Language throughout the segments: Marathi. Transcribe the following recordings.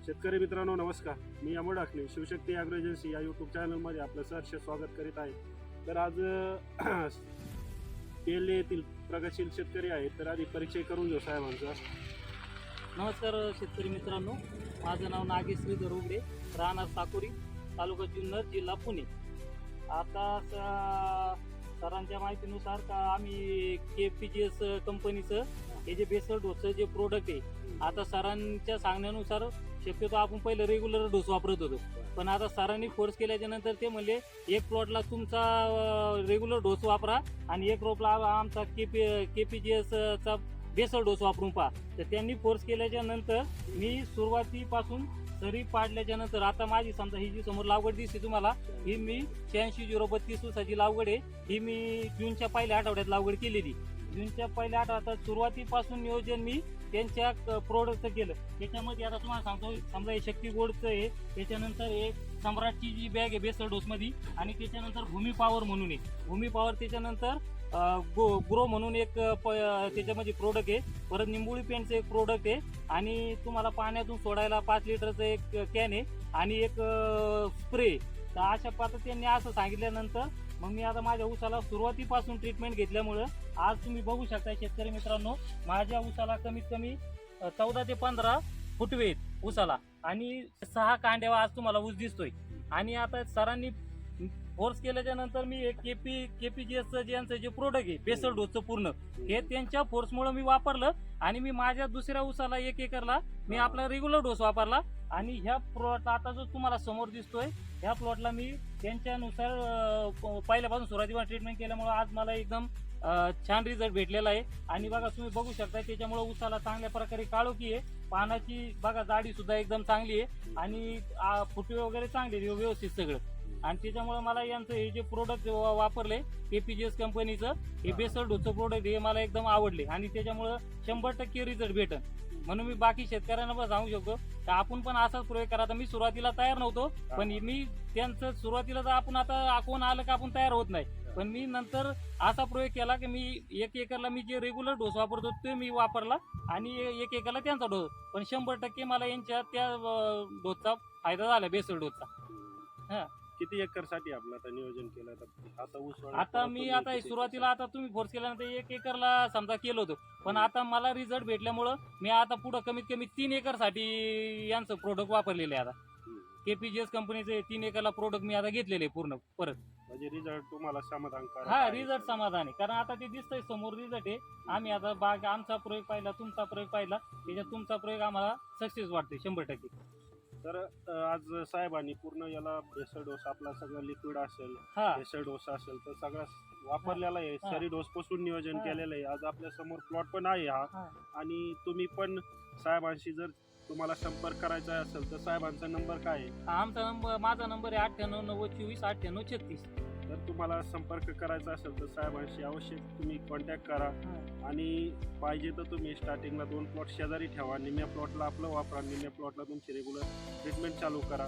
शेतकरी मित्रांनो नमस्कार. मी अमोल डाकणे शिवशक्ती ॲग्रो एजन्सी या यूट्यूब चॅनलमध्ये आपलं सहर्ष स्वागत करीत आहे. तर आज पेले येथील प्रगतशील शेतकरी आहेत, तर आधी परिचय करून घेऊ साहेबांचा. नमस्कार शेतकरी मित्रांनो, माझं नाव नागेश श्रीधर उगडे, राहणार साकुरी, तालुका जुन्नर, जिल्हा पुणे. आता सरांच्या माहितीनुसार का आम्ही KPGS कंपनीचं हे जे बेसल डोसचं जे प्रोडक्ट आहे, आता सरांच्या सांगण्यानुसार शक्यतो आपण पहिलं रेग्युलर डोस वापरत होतो, पण आता सरांनी फोर्स केल्याच्या नंतर ते म्हणले एक प्लॉटला तुमचा रेग्युलर डोस वापरा आणि एक प्लॉटला आमचा KPGS चा बेसल डोस वापरून पहा. तर त्यांनी फोर्स केल्याच्या नंतर मी सुरुवातीपासून सरी पाडल्याच्या नंतर आता माझी समजा ही जी समोर लागवड दिसते तुम्हाला, ही मी 86-032 ऊसाची लागवड आहे. ही मी जूनच्या पहिल्या आठवड्यात लागवड केलेली. जूनच्या पहिल्या आठवड्यात सुरुवातीपासून नियोजन मी त्यांच्या प्रोडक्टचं केलं. त्याच्यामध्ये आता तुम्हाला सांगतो, समजा हे शक्ती गोल्डचं आहे, त्याच्यानंतर एक सम्राटची जी बॅग आहे बेसल डोसमध्ये, आणि भूमी पॉवर म्हणून आहे. भूमी पॉवर त्याच्यानंतर ग्रो म्हणून एक त्याच्यामध्ये प्रोडक्ट आहे. परत निंबोळी पेंटचं एक प्रोडक्ट आहे, आणि तुम्हाला पाण्यातून सोडायला 5 लिटरचं एक कॅन आहे, आणि एक स्प्रे. तर अशा पद्धतीने असं सांगितल्यानंतर मग मी आता माझ्या ऊसाला सुरुवातीपासून ट्रीटमेंट घेतल्यामुळं आज तुम्ही बघू शकता शेतकरी मित्रांनो, माझ्या ऊसाला कमीत कमी 14 ते 15 फुटवे आहेत ऊसाला, आणि 6 कांड्यावर आज तुम्हाला ऊस दिसतोय. आणि आता सरांनी फोर्स केल्याच्या नंतर मी एक KPGS यांचं जे प्रोडक्ट आहे बेसल डोसचं पूर्ण, हे त्यांच्या फोर्समुळे मी वापरलं, आणि मी माझ्या दुसऱ्या ऊसाला 1 एकरला मी आपला रेग्युलर डोस वापरला. आणि ह्या प्लॉटला आता जो तुम्हाला समोर दिसतोय, ह्या प्लॉटला मी त्यांच्यानुसार पहिल्यापासून सुरुवातीला ट्रीटमेंट केल्यामुळे आज मला एकदम छान रिझल्ट भेटलेला आहे. आणि बघा तुम्ही बघू शकता, त्याच्यामुळे ऊसाला चांगल्या प्रकारे काळोखी आहे, पानाची बघा जाडी सुद्धा एकदम चांगली आहे, आणि फुटवे वगैरे चांगले व्यवस्थित सगळं. आणि त्याच्यामुळे मला यांचं हे जे प्रोडक्ट वापरले KPGS कंपनीचं हे बेसल डोसचं प्रोडक्ट हे मला एकदम आवडले, आणि त्याच्यामुळं 100% रिझल्ट भेटन. म्हणून मी बाकी शेतकऱ्यांना पण सांगू शकतो की आपण पण असाच प्रयोग करा. आता मी सुरुवातीला तयार नव्हतो, पण मी त्यांचं सुरुवातीला तर आपण आता कोण आलं का आपण तयार होत नाही, पण मी नंतर असा प्रयोग केला की मी 1 एकरला मी जे रेग्युलर डोस वापरतो ते मी वापरला, आणि 1 एकरला त्यांचा डोस. पण 100% मला यांच्या त्या डोसचा फायदा झाला, बेसल डोसचा. हा, किती एकर साठी आपलं आता नियोजन केलं? आता ऊस आता मी आता सुरुवातीला आता तुम्ही फोर्स केल्यानंतर 1 एकरला समजा केलं होतं, पण आता मला रिझल्ट भेटल्यामुळं मी आता पुढं कमीत कमी 3 एकरसाठी यांचं प्रोडक्ट वापरलेलं आहे. आता KPGS कंपनीचे 3 एकरला प्रोडक्ट मी आता घेतलेले पूर्ण परत. म्हणजे रिझल्ट तुम्हाला समाधानकारक? हा, रिझल्ट समाधान आहे, कारण आता ते दिसतंय समोर रिझल्ट आहे. आम्ही आता बाग आमचा प्रयोग पाहिला, तुमचा प्रयोग पाहिला, त्याच्यात तुमचा प्रयोग आम्हाला सक्सेस वाटते 100%. तर आज साहेबांनी पूर्ण याला बेसल डोस आपला सगळं लिक्विड असेल, हा, बेसल डोस असेल, तर सगळं वापरलेला आहे. सरी डोस पासून नियोजन केलेलं आहे. आज आपल्या समोर प्लॉट पण आहे हा, आणि तुम्ही पण साहेबांशी जर तुम्हाला संपर्क करायचा असेल तर साहेबांचा नंबर काय आहे? माझा नंबर आहे 9890249836. तर तुम्हाला संपर्क करायचा असेल तर साहेबांशी अवश्य तुम्ही कॉन्टॅक्ट करा. आणि पाहिजे तर तुम्ही स्टार्टिंगला 2 प्लॉट शेजारी ठेवा, निम्या प्लॉटला आपलं वापरा, निम्या प्लॉटला तुमची रेग्युलर ट्रीटमेंट चालू करा.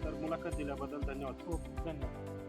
तर मुलाखत दिल्याबद्दल धन्यवाद. खूप धन्यवाद.